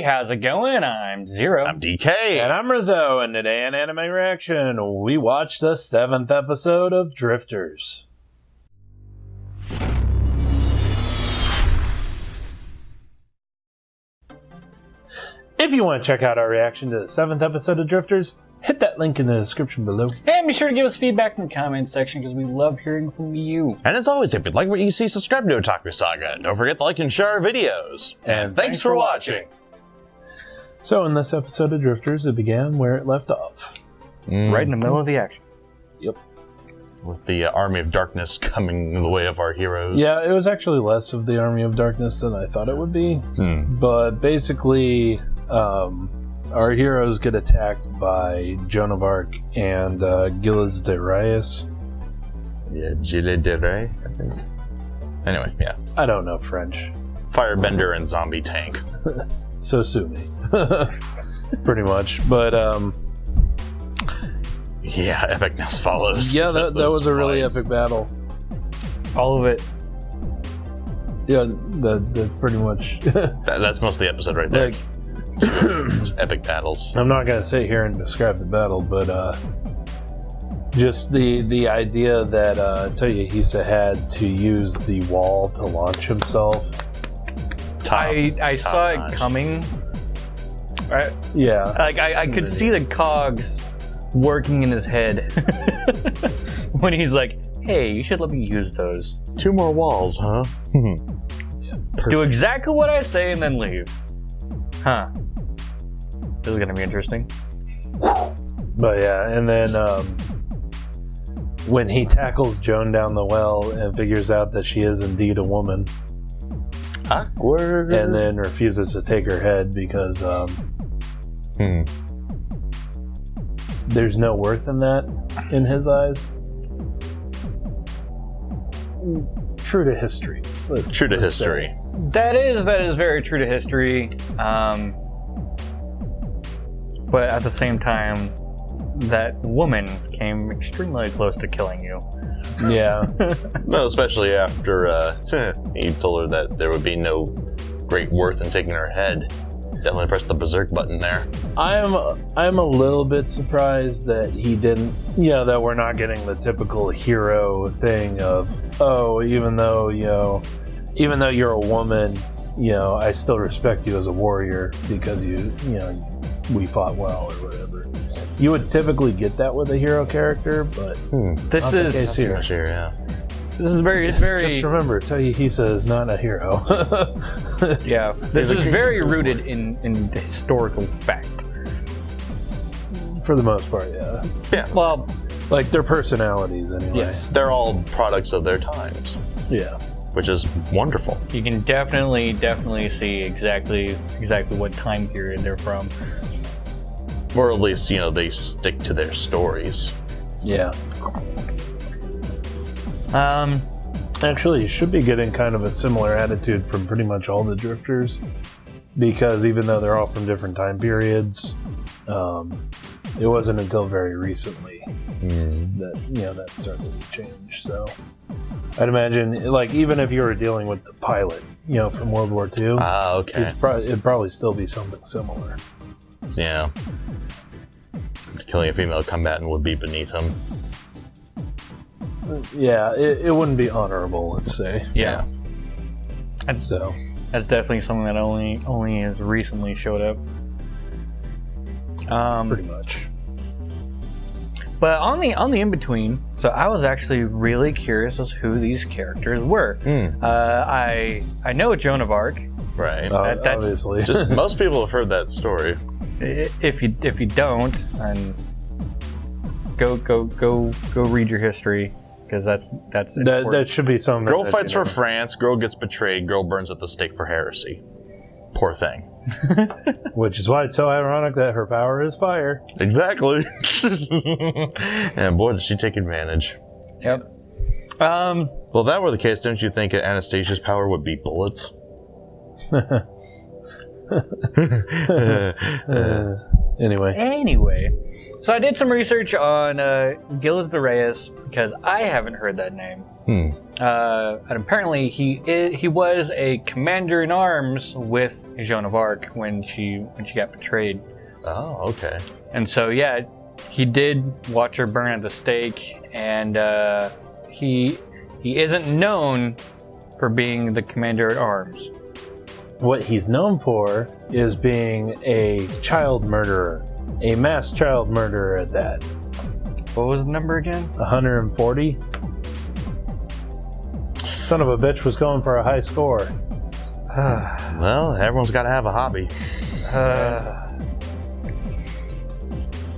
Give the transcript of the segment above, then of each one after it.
how's it going? I'm Zero. I'm DK. And I'm Rizzo, and today in Anime Reaction, we watched the 7th episode of Drifters. If you want to check out our reaction to the 7th episode of Drifters, hit that link in the description below. And be sure to give us feedback in the comments section because we love hearing from you. And as always, if you like what you see, subscribe to Otaku Saga. Don't forget to like and share our videos. And thanks for watching. So in this episode of Drifters, it began where it left off. Right in the middle of the action. Yep. With the Army of Darkness coming in the way of our heroes. Yeah, it was actually less of the Army of Darkness than I thought it would be. But basically, our heroes get attacked by Joan of Arc and Gilles de Reyes. Yeah, Gilles de Reyes, I think. Anyway, yeah. I don't know French. Firebender and zombie tank. So sue me. Pretty much. But, yeah, epicness follows. yeah, that was a really epic battle. All of it. Yeah, that pretty much. That's most of the episode right there. Epic battles. I'm not going to sit here and describe the battle, but just the idea that Toyohisa had to use the wall to launch himself. I saw it coming. Right? Yeah. Like I could see the cogs working in his head when he's like, "Hey, you should let me use those." 2 more walls, huh? Do exactly what I say and then leave. Huh. This is gonna be interesting. But yeah, and then when he tackles Joan down the well and figures out that she is indeed a woman, awkward, and then refuses to take her head because there's no worth in that in his eyes. True to history. True to history. Say. That is very true to history. But at the same time, that woman came extremely close to killing you. Yeah. No, especially after he told her that there would be no great worth in taking her head. Definitely pressed the berserk button there. I'm a little bit surprised that he didn't. Yeah, that we're not getting the typical hero thing of, oh, even though you're a woman, I still respect you as a warrior because we fought well or whatever. You would typically get that with a hero character, but This is the case here. Yeah. This is very. Just remember, Toyohisa is not a hero. Yeah, this is very rooted in historical fact. For the most part, yeah. Yeah. Well, like their personalities, anyway. yes, They're all products of their times. Yeah. Which is wonderful. you can definitely see exactly what time period they're from. Or at least, they stick to their stories. Yeah. Actually, you should be getting kind of a similar attitude from pretty much all the Drifters, because even though they're all from different time periods, it wasn't until very recently that started to change. So I'd imagine, like, even if you were dealing with the pilot, from World War II, okay. it'd probably still be something similar. Yeah. Killing a female combatant would be beneath him. Yeah, it wouldn't be honorable, let's say. Yeah. So That's definitely something that only has recently showed up. pretty much. But on the in between, so I was actually really curious as who these characters were. I know Joan of Arc. Right. That's obviously. Just most people have heard that story. If you don't, and go read your history, because that's that should be something. Girl fights for France, girl gets betrayed, girl burns at the stake for heresy. Poor thing. Which is why it's so ironic that her power is fire. Exactly. And boy, did she take advantage. Yep. Well, if that were the case, don't you think Anastasia's power would be bullets? Anyway, so I did some research on Gilles de Reyes because I haven't heard that name. And apparently he was a commander-in-arms with Joan of Arc when she got betrayed. Oh, okay. And so, yeah, he did watch her burn at the stake, and he isn't known for being the commander-at-arms. What he's known for is being a child murderer, a mass child murderer at that. What was the number again? 140. Son of a bitch was going for a high score. Well, everyone's got to have a hobby.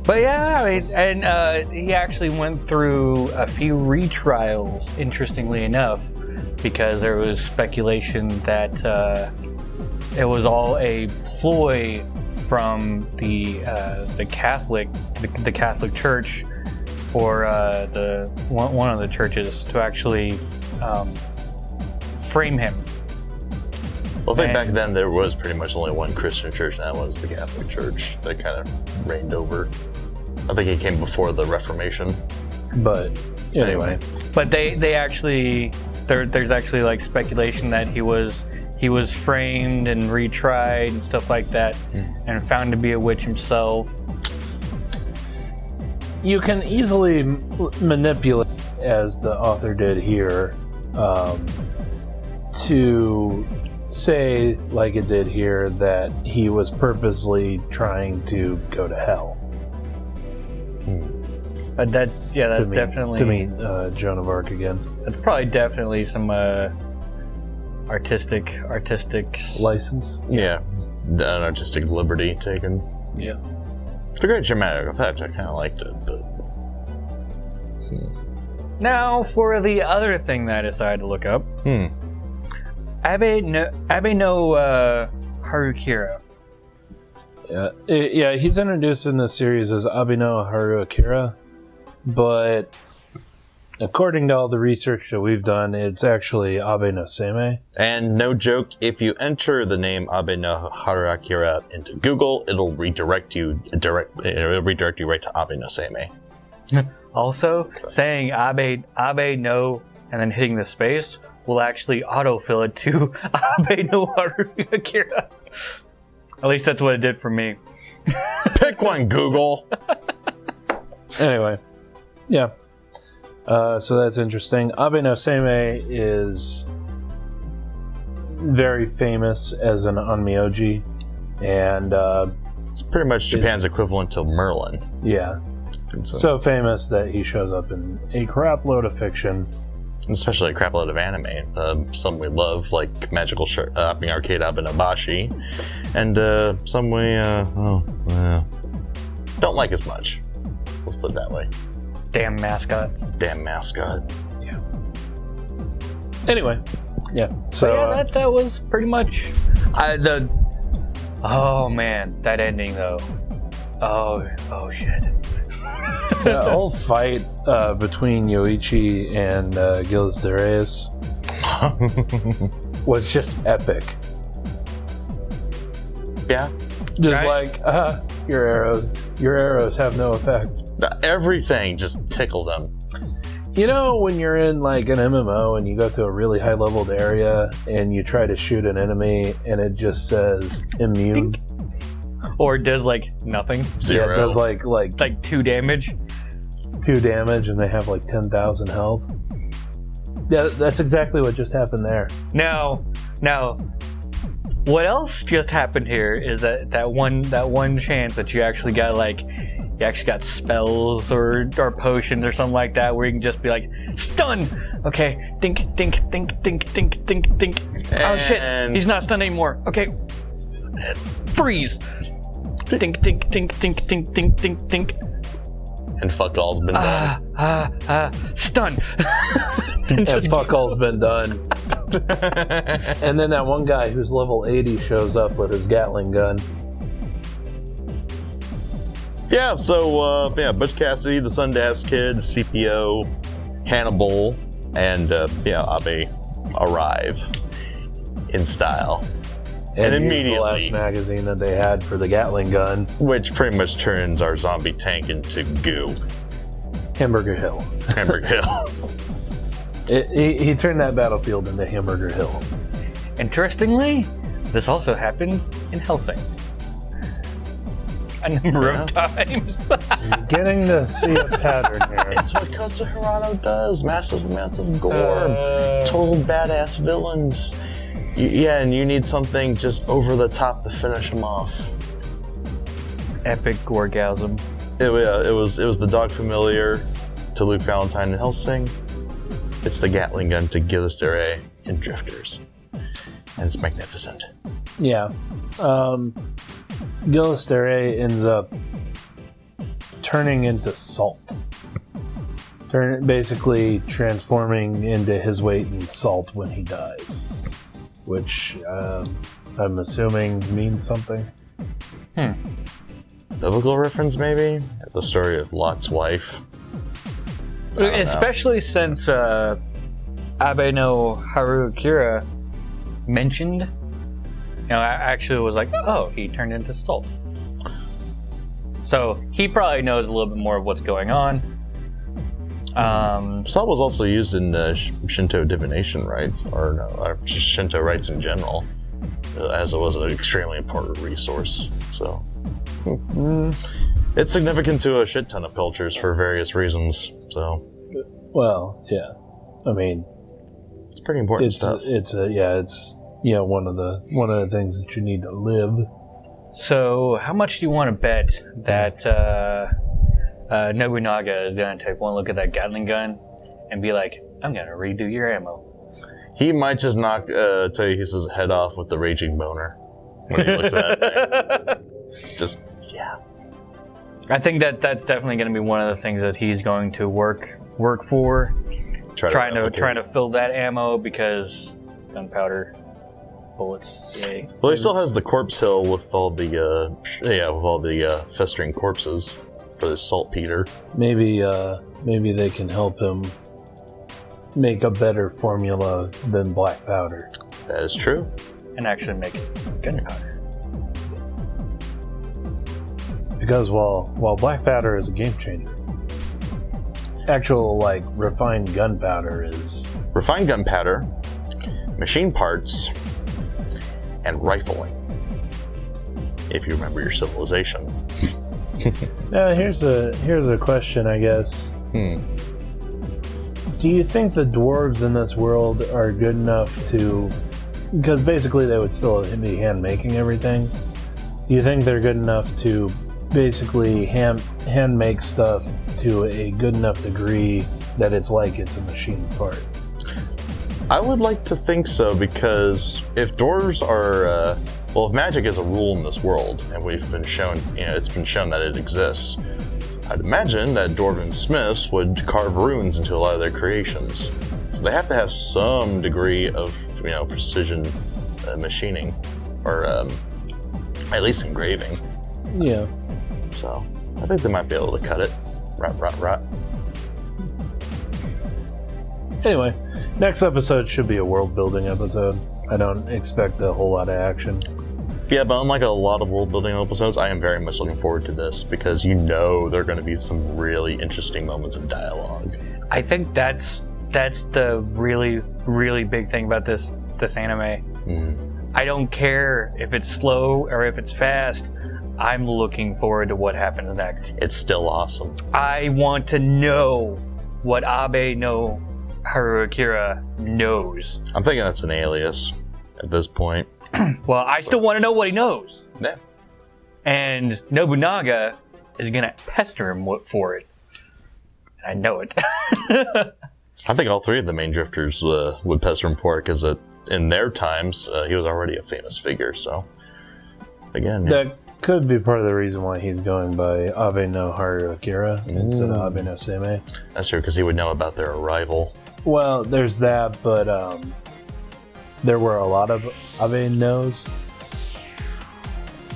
But yeah, I mean, and he actually went through a few retrials, interestingly enough, because there was speculation that it was all a ploy from the Catholic Church, or one of the churches, to actually frame him. Well, I think back then there was pretty much only one Christian church, and that was the Catholic Church that kind of reigned over. I think it came before the Reformation. But anyway. But they actually there's actually like speculation that he was framed and retried and stuff like that, and found to be a witch himself. You can easily manipulate, as the author did here, to say, like it did here, that he was purposely trying to go to hell. But that's definitely to meet Joan of Arc again. That's probably definitely some artistic License. Yeah, an artistic liberty taken. Yeah. It's a great dramatic effect. I kind of liked it, but Now for the other thing that I decided to look up. Abe no Harukira. Yeah, he's introduced in this series as Abino Haruakira, but according to all the research that we've done, it's actually Abe no Seimei. And no joke, if you enter the name Abe no Haruakira into Google, it'll redirect you right to Abe no Seimei. Also, saying Abe no and then hitting the space will actually autofill it to Abe no Haruakira. At least that's what it did for me. Pick one, Google. Anyway, yeah. So that's interesting. Abe no Seimei is very famous as an onmyoji, and It's pretty much Japan's equivalent to Merlin. yeah, so famous that he shows up in a crap load of fiction. Especially a crap load of anime. Some we love, like Magical Shopping Arcade Abenobashi, and some we don't like as much. Let's put it that way. Damn mascots. Damn mascot. Yeah. Anyway, yeah. So yeah, that was pretty much oh man, that ending though. Oh shit. the whole fight between Yoichi and Gilles de Reyes was just epic. Yeah. Just Right. like, your arrows have no effect. Everything just tickled them. You know, when you're in like an MMO and you go to a really high leveled area and you try to shoot an enemy and it just says immune. Or it does like nothing. Zero. Yeah, it does like 2 damage. 2 damage and they have like 10,000 health. Yeah, that's exactly what just happened there. Now, what else just happened here is that one chance that you actually got spells or potions or something like that where you can just be like, stun! Okay, dink, dink, dink, dink, dink, dink, dink. Oh shit, he's not stunned anymore. Okay, freeze! Dink, dink, dink, dink, dink, dink, dink, dink. And fuck all's been done. Stun! And fuck all's been done. And then that one guy who's level 80 shows up with his Gatling gun. Yeah, so, Butch Cassidy, the Sundance Kid, CPO, Hannibal, and, Abe arrive in style. And immediately, the last magazine that they had for the Gatling gun. which pretty much turns our zombie tank into goo. Hamburger Hill. Hamburger Hill. He turned that battlefield into Hamburger Hill. Interestingly, this also happened in Helsing. A number of times. You're getting to see a pattern here. It's what Kotsu Hirano does. Massive amounts of gore. Total badass villains. Yeah, and you need something just over the top to finish them off. Epic orgasm. It was the dog familiar to Luke Valentine in Helsing. It's the Gatling gun to Gillistere in Drifters. And it's magnificent. Yeah. Gillistere ends up turning into salt. Basically transforming into his weight in salt when he dies. Which I'm assuming means something. Biblical reference, maybe? The story of Lot's wife. Especially since Abe no Harukira mentioned, I actually was like, oh, he turned into salt. So he probably knows a little bit more of what's going on. Salt was also used in Shinto divination rites, or just Shinto rites in general, as it was an extremely important resource. So it's significant to a shit ton of cultures for various reasons. So, well, yeah, I mean, it's pretty important stuff. It's one of the things that you need to live. So, how much do you want to bet that Nobunaga is going to take one look at that Gatling gun and be like, I'm going to redo your ammo? He might just knock Toyohisa's head off with the raging boner when he looks at it. Just, yeah. I think that's definitely going to be one of the things that he's going to work for. Trying to fill that ammo, because gunpowder bullets. Yay. Well, he still has the corpse hill with all the festering corpses for the saltpeter. Maybe they can help him make a better formula than black powder. That is true. And actually make gunpowder. Because while black powder is a game changer, actual refined gunpowder is refined gunpowder, machine parts, and rifling. If you remember your civilization. Now here's a question, I guess. Do you think the dwarves in this world are good enough to? Because basically they would still be hand making everything. Do you think they're good enough to basically hand make stuff to a good enough degree that it's a machine part? I would like to think so, because if dwarves are, if magic is a rule in this world, and we've been shown, it's been shown that it exists, I'd imagine that dwarven smiths would carve runes into a lot of their creations. So they have to have some degree of, precision machining, or at least engraving. Yeah. So I think they might be able to cut it. Rot. Anyway, next episode should be a world-building episode. I don't expect a whole lot of action. Yeah, but unlike a lot of world-building episodes, I am very much looking forward to this, because there are going to be some really interesting moments of dialogue. I think that's the really, really big thing about this anime. I don't care if it's slow or if it's fast. I'm looking forward to what happens next. It's still awesome. I want to know what Abe no Harukira knows. I'm thinking that's an alias at this point. Well, I still want to know what he knows. Yeah. And Nobunaga is going to pester him for it. I know it. I think all three of the main drifters would pester him for it, because in their times, he was already a famous figure, so... Again... That could be part of the reason why he's going by Abe no Harukira instead of Abe no Seimei. That's true, because he would know about their arrival. Well, there's that, but there were a lot of Abe knows.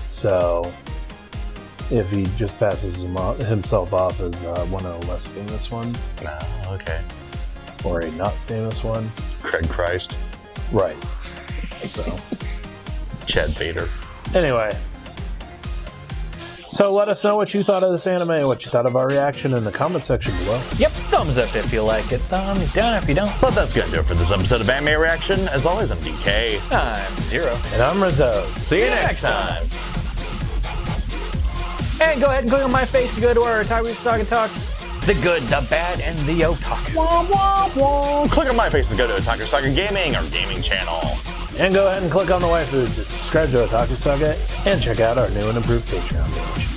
So, if he just passes himself off as one of the less famous ones. Oh, okay. Or a not famous one. Craig Christ. Right. So. Chad Vader. Anyway. So let us know what you thought of this anime, what you thought of our reaction in the comment section below. Yep, thumbs up if you like it, thumbs down if you don't. But that's gonna do it for this episode of Anime Reaction. As always, I'm DK. I'm Zero. And I'm Rizzo. See you next time. And go ahead and click on my face to go to our Otaku Saga Talks. The good, the bad, and the otaku. Wah, wah, wah. Click on my face to go to Otaku Saga Gaming, our gaming channel. And go ahead and click on the waifu to subscribe to Otaku Saga and check out our new and improved Patreon page.